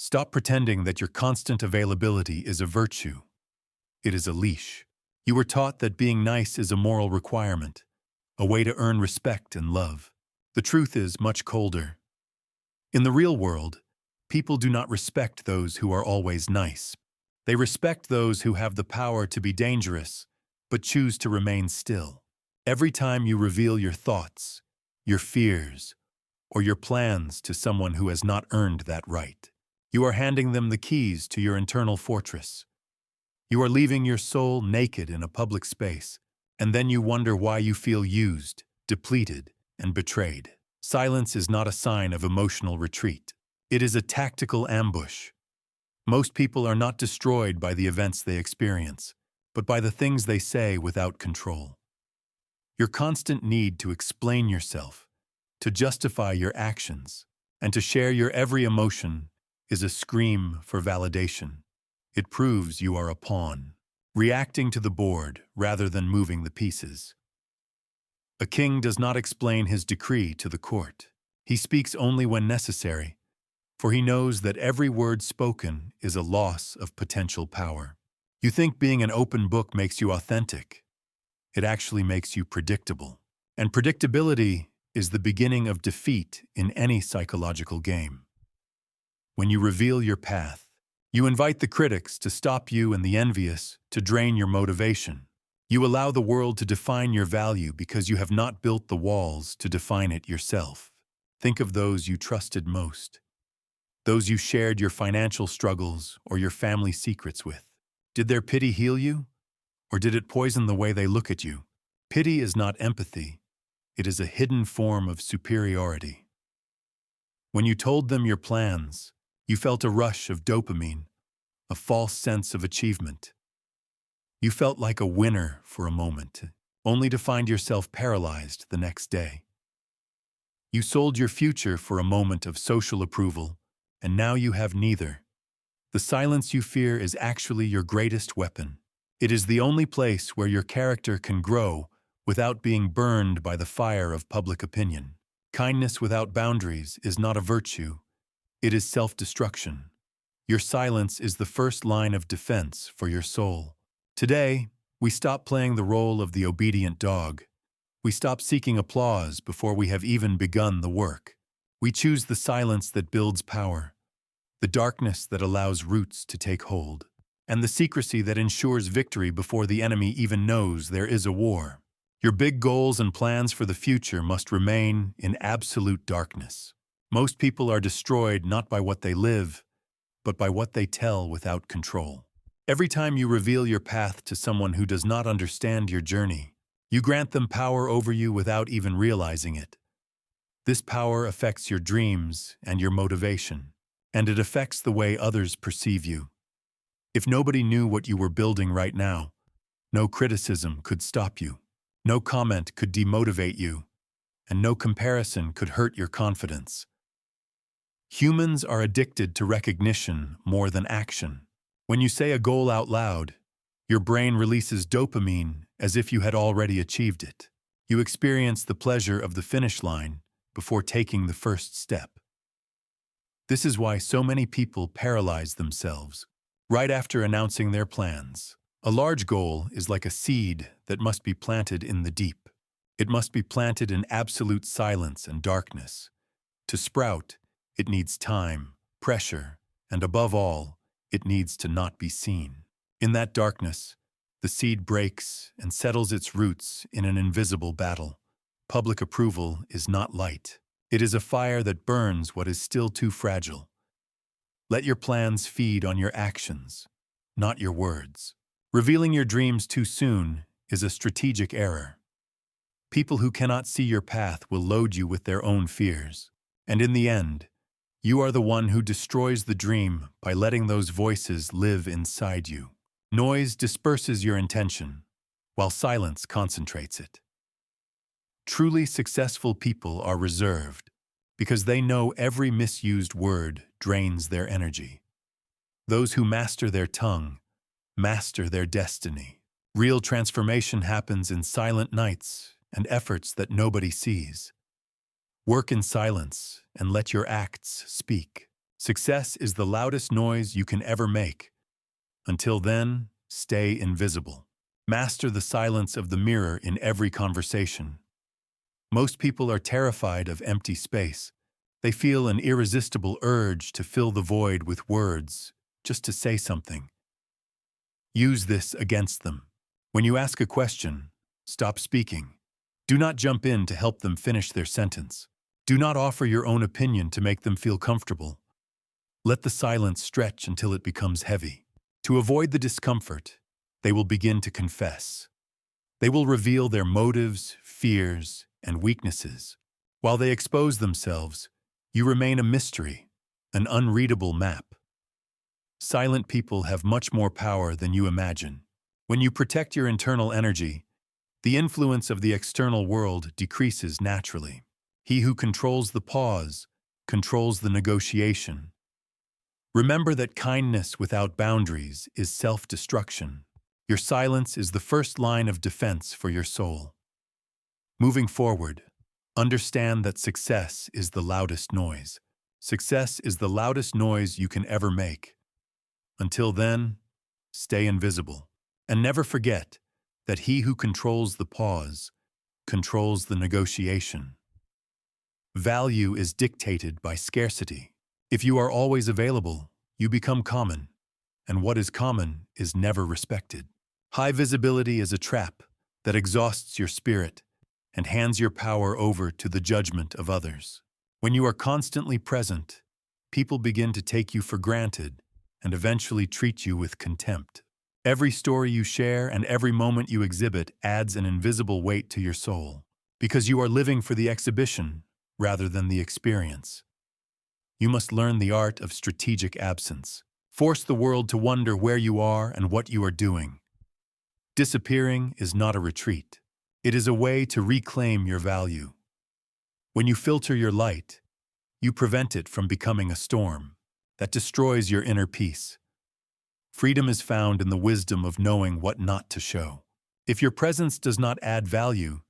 Stop pretending that your constant availability is a virtue. It is a leash. You were taught that being nice is a moral requirement, a way to earn respect and love. The truth is much colder. In the real world, people do not respect those who are always nice. They respect those who have the power to be dangerous, but choose to remain still. Every time you reveal your thoughts, your fears, or your plans to someone who has not earned that right, you are handing them the keys to your internal fortress. You are leaving your soul naked in a public space, and then you wonder why you feel used, depleted, and betrayed. Silence is not a sign of emotional retreat. It is a tactical ambush. Most people are not destroyed by the events they experience, but by the things they say without control. Your constant need to explain yourself, to justify your actions, and to share your every emotion is a scream for validation. It proves you are a pawn, reacting to the board rather than moving the pieces. A king does not explain his decree to the court. He speaks only when necessary, for he knows that every word spoken is a loss of potential power. You think being an open book makes you authentic. It actually makes you predictable. And predictability is the beginning of defeat in any psychological game. When you reveal your path, you invite the critics to stop you and the envious to drain your motivation. You allow the world to define your value because you have not built the walls to define it yourself. Think of those you trusted most, those you shared your financial struggles or your family secrets with. Did their pity heal you, or did it poison the way they look at you? Pity is not empathy. It is a hidden form of superiority. When you told them your plans, you felt a rush of dopamine, a false sense of achievement. You felt like a winner for a moment, only to find yourself paralyzed the next day. You sold your future for a moment of social approval, and now you have neither. The silence you fear is actually your greatest weapon. It is the only place where your character can grow without being burned by the fire of public opinion. Kindness without boundaries is not a virtue. It is self-destruction. Your silence is the first line of defense for your soul. Today, we stop playing the role of the obedient dog. We stop seeking applause before we have even begun the work. We choose the silence that builds power, the darkness that allows roots to take hold, and the secrecy that ensures victory before the enemy even knows there is a war. Your big goals and plans for the future must remain in absolute darkness. Most people are destroyed not by what they live, but by what they tell without control. Every time you reveal your path to someone who does not understand your journey, you grant them power over you without even realizing it. This power affects your dreams and your motivation, and it affects the way others perceive you. If nobody knew what you were building right now, no criticism could stop you, no comment could demotivate you, and no comparison could hurt your confidence. Humans are addicted to recognition more than action. When you say a goal out loud, your brain releases dopamine as if you had already achieved it. You experience the pleasure of the finish line before taking the first step. This is why so many people paralyze themselves right after announcing their plans. A large goal is like a seed that must be planted in the deep. It must be planted in absolute silence and darkness. To sprout, it needs time, pressure, and above all, it needs to not be seen. In that darkness, the seed breaks and settles its roots in an invisible battle. Public approval is not light. It is a fire that burns what is still too fragile. Let your plans feed on your actions, not your words. Revealing your dreams too soon is a strategic error. People who cannot see your path will load you with their own fears. And in the end, you are the one who destroys the dream by letting those voices live inside you. Noise disperses your intention, while silence concentrates it. Truly successful people are reserved because they know every misused word drains their energy. Those who master their tongue master their destiny. Real transformation happens in silent nights and efforts that nobody sees. Work in silence and let your acts speak. Success is the loudest noise you can ever make. Until then, stay invisible. Master the silence of the mirror in every conversation. Most people are terrified of empty space. They feel an irresistible urge to fill the void with words, just to say something. Use this against them. When you ask a question, stop speaking. Do not jump in to help them finish their sentence. Do not offer your own opinion to make them feel comfortable. Let the silence stretch until it becomes heavy. To avoid the discomfort, they will begin to confess. They will reveal their motives, fears, and weaknesses. While they expose themselves, you remain a mystery, an unreadable map. Silent people have much more power than you imagine. When you protect your internal energy, the influence of the external world decreases naturally. He who controls the pause controls the negotiation. Remember that kindness without boundaries is self-destruction. Your silence is the first line of defense for your soul. Moving forward, understand that success is the loudest noise. Success is the loudest noise you can ever make. Until then, stay invisible. And never forget that he who controls the pause controls the negotiation. Value is dictated by scarcity. If you are always available, you become common, and what is common is never respected. High visibility is a trap that exhausts your spirit and hands your power over to the judgment of others. When you are constantly present, people begin to take you for granted and eventually treat you with contempt. Every story you share and every moment you exhibit adds an invisible weight to your soul, because you are living for the exhibition rather than the experience. You must learn the art of strategic absence. Force the world to wonder where you are and what you are doing. Disappearing is not a retreat. It is a way to reclaim your value. When you filter your light, you prevent it from becoming a storm that destroys your inner peace. Freedom is found in the wisdom of knowing what not to show. If your presence does not add value,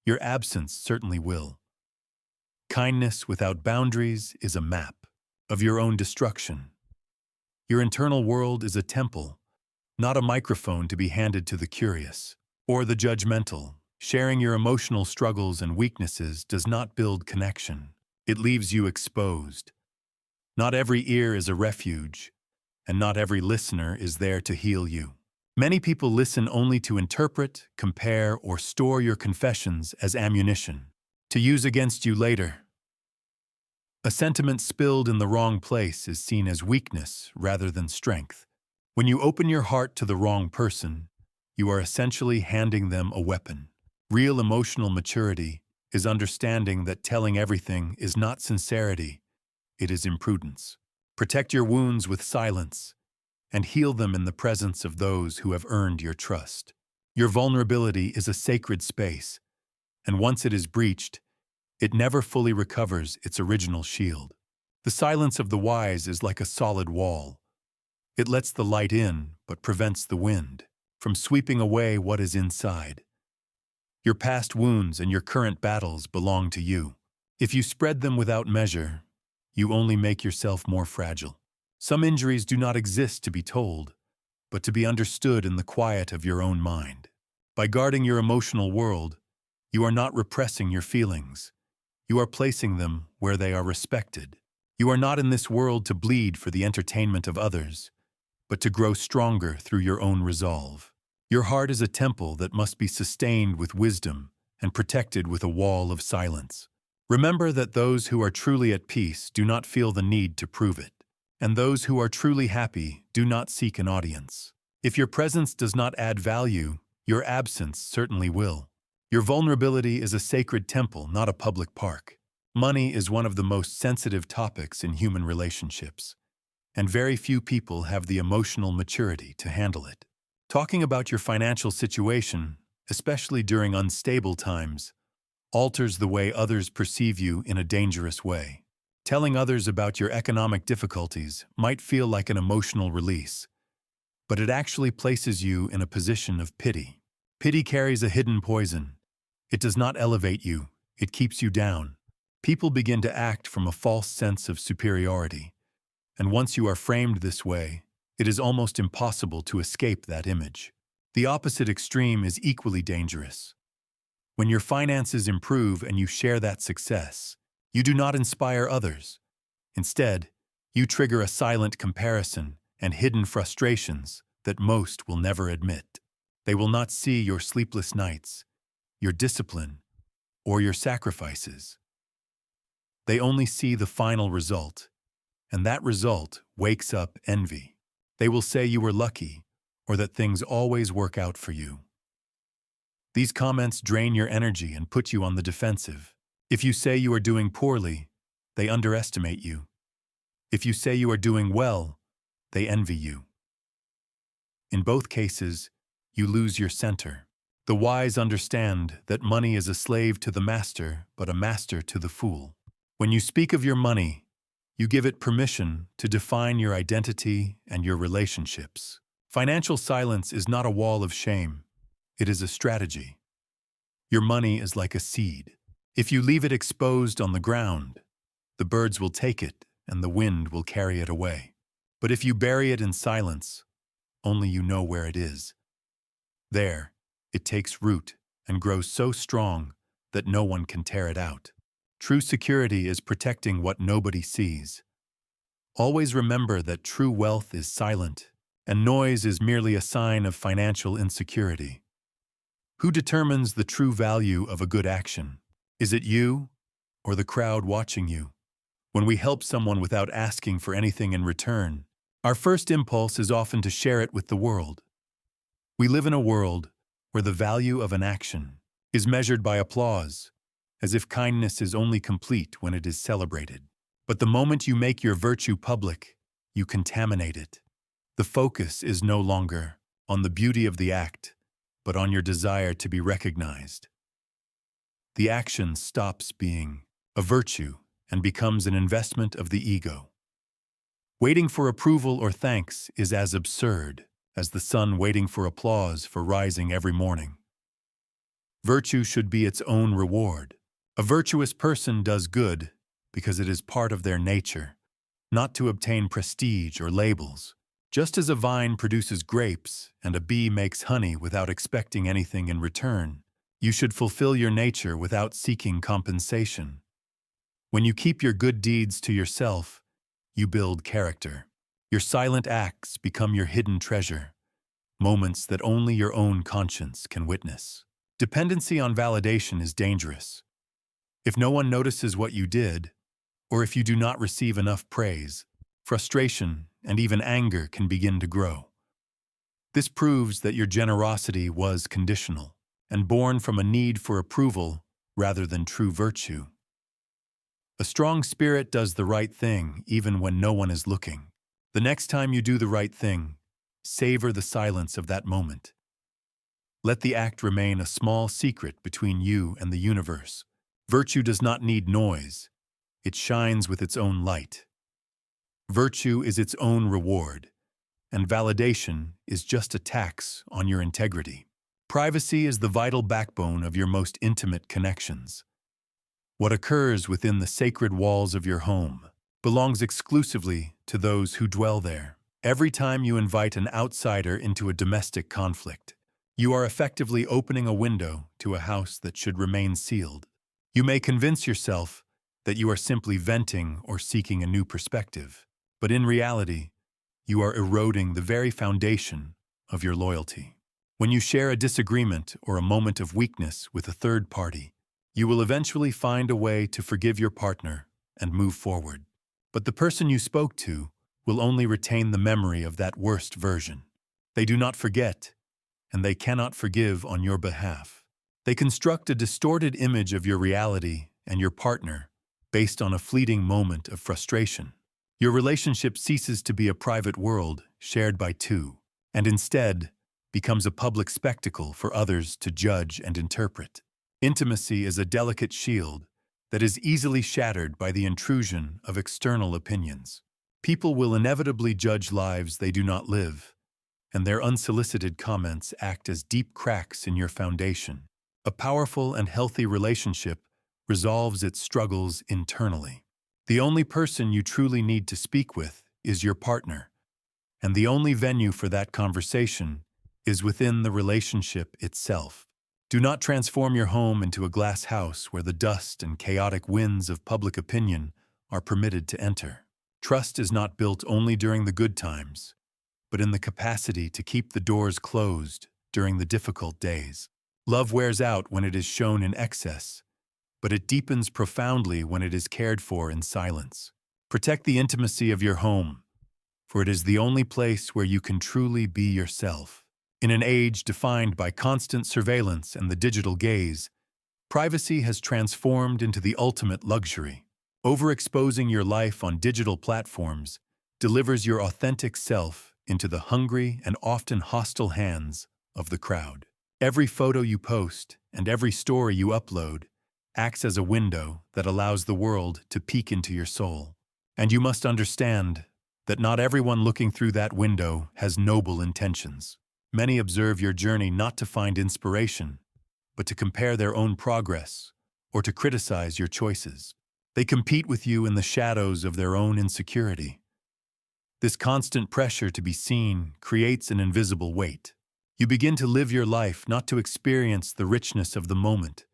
your absence certainly will. Kindness without boundaries is a map of your own destruction. Your internal world is a temple, not a microphone to be handed to the curious or the judgmental. Sharing your emotional struggles and weaknesses does not build connection. It leaves you exposed. Not every ear is a refuge, and not every listener is there to heal you. Many people listen only to interpret, compare, or store your confessions as ammunition to use against you later. A sentiment spilled in the wrong place is seen as weakness rather than strength. When you open your heart to the wrong person, you are essentially handing them a weapon. Real emotional maturity is understanding that telling everything is not sincerity, it is imprudence. Protect your wounds with silence and heal them in the presence of those who have earned your trust. Your vulnerability is a sacred space, and once it is breached, it never fully recovers its original shield. The silence of the wise is like a solid wall. It lets the light in, but prevents the wind from sweeping away what is inside. Your past wounds and your current battles belong to you. If you spread them without measure, you only make yourself more fragile. Some injuries do not exist to be told, but to be understood in the quiet of your own mind. By guarding your emotional world, you are not repressing your feelings. You are placing them where they are respected. You are not in this world to bleed for the entertainment of others, but to grow stronger through your own resolve. Your heart is a temple that must be sustained with wisdom and protected with a wall of silence. Remember that those who are truly at peace do not feel the need to prove it, and those who are truly happy do not seek an audience. If your presence does not add value, your absence certainly will. Your vulnerability is a sacred temple, not a public park. Money is one of the most sensitive topics in human relationships, and very few people have the emotional maturity to handle it. Talking about your financial situation, especially during unstable times, alters the way others perceive you in a dangerous way. Telling others about your economic difficulties might feel like an emotional release, but it actually places you in a position of pity. Pity carries a hidden poison. It does not elevate you, it keeps you down. People begin to act from a false sense of superiority, And once you are framed this way, it is almost impossible to escape that image. The opposite extreme is equally dangerous. When your finances improve and you share that success, you do not inspire others. Instead, you trigger a silent comparison and hidden frustrations that most will never admit. They will not see your sleepless nights, your discipline, or your sacrifices. They only see the final result, and that result wakes up envy. They will say you were lucky, or that things always work out for you. These comments drain your energy and put you on the defensive. If you say you are doing poorly, they underestimate you. If you say you are doing well, they envy you. In both cases, you lose your center. The wise understand that money is a slave to the master, but a master to the fool. When you speak of your money, you give it permission to define your identity and your relationships. Financial silence is not a wall of shame. It is a strategy. Your money is like a seed. If you leave it exposed on the ground, the birds will take it and the wind will carry it away. But if you bury it in silence, only you know where it is. There, it takes root and grows so strong that no one can tear it out. True security is protecting what nobody sees. Always remember that true wealth is silent, and noise is merely a sign of financial insecurity. Who determines the true value of a good action? Is it you or the crowd watching you? When we help someone without asking for anything in return, our first impulse is often to share it with the world. We live in a world where the value of an action is measured by applause, as if kindness is only complete when it is celebrated. But the moment you make your virtue public, you contaminate it. The focus is no longer on the beauty of the act, but on your desire to be recognized. The action stops being a virtue and becomes an investment of the ego. Waiting for approval or thanks is as absurd as the sun waiting for applause for rising every morning. Virtue should be its own reward. A virtuous person does good because it is part of their nature, not to obtain prestige or labels. Just as a vine produces grapes and a bee makes honey without expecting anything in return, you should fulfill your nature without seeking compensation. When you keep your good deeds to yourself, you build character. Your silent acts become your hidden treasure, moments that only your own conscience can witness. Dependency on validation is dangerous. If no one notices what you did, or if you do not receive enough praise, frustration and even anger can begin to grow. This proves that your generosity was conditional and born from a need for approval rather than true virtue. A strong spirit does the right thing even when no one is looking. The next time you do the right thing, savor the silence of that moment. Let the act remain a small secret between you and the universe. Virtue does not need noise. It shines with its own light. Virtue is its own reward, and validation is just a tax on your integrity. Privacy is the vital backbone of your most intimate connections. What occurs within the sacred walls of your home belongs exclusively to those who dwell there. Every time you invite an outsider into a domestic conflict, you are effectively opening a window to a house that should remain sealed. You may convince yourself that you are simply venting or seeking a new perspective, but in reality, you are eroding the very foundation of your loyalty. When you share a disagreement or a moment of weakness with a third party, you will eventually find a way to forgive your partner and move forward. But the person you spoke to will only retain the memory of that worst version. They do not forget, and they cannot forgive on your behalf. They construct a distorted image of your reality and your partner based on a fleeting moment of frustration. Your relationship ceases to be a private world shared by two, and instead becomes a public spectacle for others to judge and interpret. Intimacy is a delicate shield that is easily shattered by the intrusion of external opinions. People will inevitably judge lives they do not live, and their unsolicited comments act as deep cracks in your foundation. A powerful and healthy relationship resolves its struggles internally. The only person you truly need to speak with is your partner, and the only venue for that conversation is within the relationship itself. Do not transform your home into a glass house where the dust and chaotic winds of public opinion are permitted to enter. Trust is not built only during the good times, but in the capacity to keep the doors closed during the difficult days. Love wears out when it is shown in excess, but it deepens profoundly when it is cared for in silence. Protect the intimacy of your home, for it is the only place where you can truly be yourself. In an age defined by constant surveillance and the digital gaze, privacy has transformed into the ultimate luxury. Overexposing your life on digital platforms delivers your authentic self into the hungry and often hostile hands of the crowd. Every photo you post and every story you upload acts as a window that allows the world to peek into your soul. And you must understand that not everyone looking through that window has noble intentions. Many observe your journey not to find inspiration, but to compare their own progress or to criticize your choices. They compete with you in the shadows of their own insecurity. This constant pressure to be seen creates an invisible weight. You begin to live your life not to experience the richness of the moment,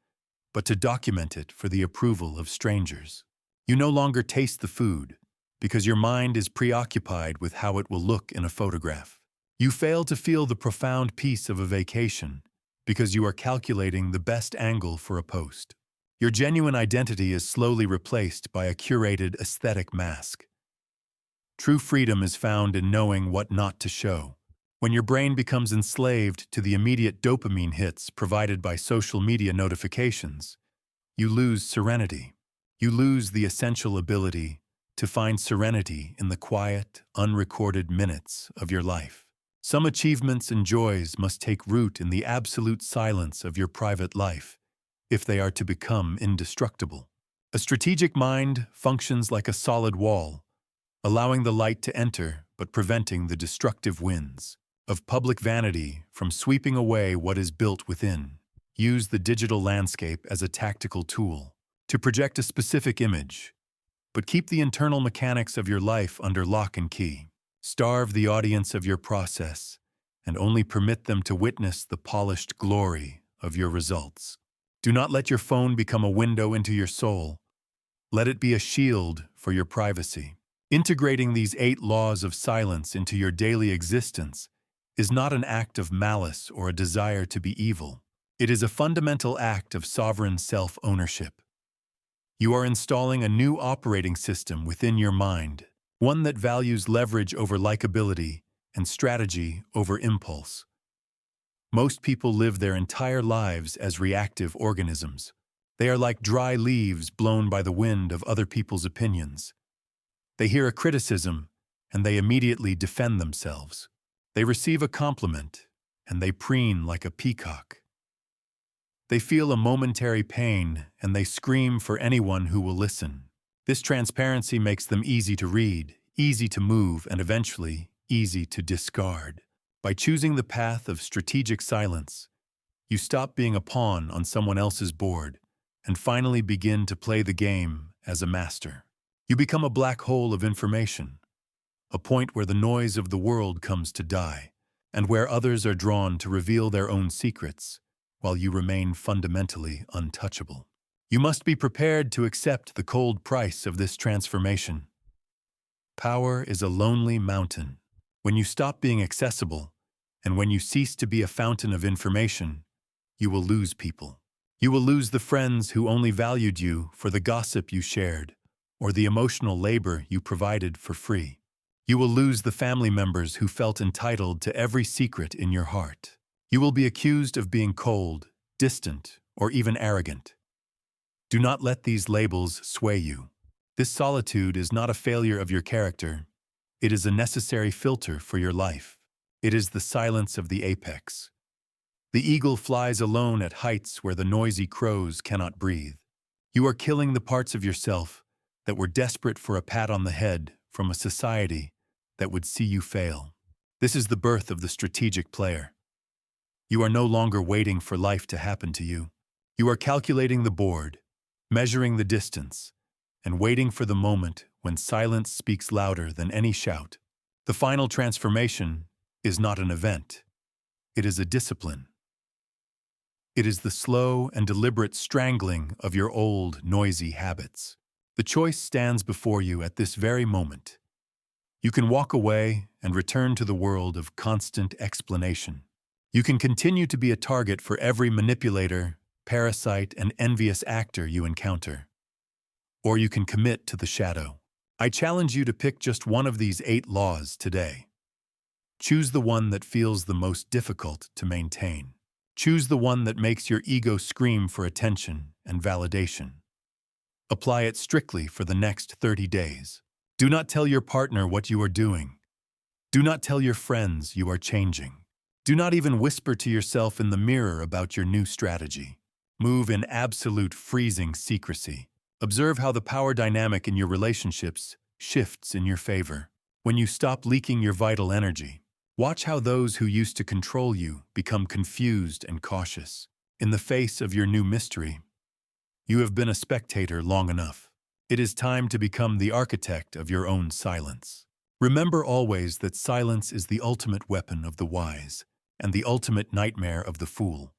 but to document it for the approval of strangers. You no longer taste the food, because your mind is preoccupied with how it will look in a photograph. You fail to feel the profound peace of a vacation, because you are calculating the best angle for a post. Your genuine identity is slowly replaced by a curated aesthetic mask. True freedom is found in knowing what not to show. When your brain becomes enslaved to the immediate dopamine hits provided by social media notifications, you lose serenity. You lose the essential ability to find serenity in the quiet, unrecorded minutes of your life. Some achievements and joys must take root in the absolute silence of your private life if they are to become indestructible. A strategic mind functions like a solid wall, allowing the light to enter but preventing the destructive winds of public vanity from sweeping away what is built within. Use the digital landscape as a tactical tool to project a specific image, but keep the internal mechanics of your life under lock and key. Starve the audience of your process and only permit them to witness the polished glory of your results. Do not let your phone become a window into your soul. Let it be a shield for your privacy. Integrating these 8 laws of silence into your daily existence is not an act of malice or a desire to be evil. It is a fundamental act of sovereign self-ownership. You are installing a new operating system within your mind, one that values leverage over likability and strategy over impulse. Most people live their entire lives as reactive organisms. They are like dry leaves blown by the wind of other people's opinions. They hear a criticism, and they immediately defend themselves. They receive a compliment, and they preen like a peacock. They feel a momentary pain, and they scream for anyone who will listen. This transparency makes them easy to read, easy to move, and eventually easy to discard. By choosing the path of strategic silence, you stop being a pawn on someone else's board and finally begin to play the game as a master. You become a black hole of information, a point where the noise of the world comes to die, and where others are drawn to reveal their own secrets, while you remain fundamentally untouchable. You must be prepared to accept the cold price of this transformation. Power is a lonely mountain. When you stop being accessible, and when you cease to be a fountain of information, you will lose people. You will lose the friends who only valued you for the gossip you shared, or the emotional labor you provided for free. You will lose the family members who felt entitled to every secret in your heart. You will be accused of being cold, distant, or even arrogant. Do not let these labels sway you. This solitude is not a failure of your character. It is a necessary filter for your life. It is the silence of the apex. The eagle flies alone at heights where the noisy crows cannot breathe. You are killing the parts of yourself that were desperate for a pat on the head from a society that would see you fail. This is the birth of the strategic player. You are no longer waiting for life to happen to you. You are calculating the board, measuring the distance, and waiting for the moment when silence speaks louder than any shout. The final transformation is not an event. It is a discipline. It is the slow and deliberate strangling of your old, noisy habits. The choice stands before you at this very moment. You can walk away and return to the world of constant explanation. You can continue to be a target for every manipulator, parasite, and envious actor you encounter. Or you can commit to the shadow. I challenge you to pick just one of these 8 laws today. Choose the one that feels the most difficult to maintain. Choose the one that makes your ego scream for attention and validation. Apply it strictly for the next 30 days. Do not tell your partner what you are doing. Do not tell your friends you are changing. Do not even whisper to yourself in the mirror about your new strategy. Move in absolute freezing secrecy. Observe how the power dynamic in your relationships shifts in your favor. When you stop leaking your vital energy, watch how those who used to control you become confused and cautious. In the face of your new mystery, you have been a spectator long enough. It is time to become the architect of your own silence. Remember always that silence is the ultimate weapon of the wise and the ultimate nightmare of the fool.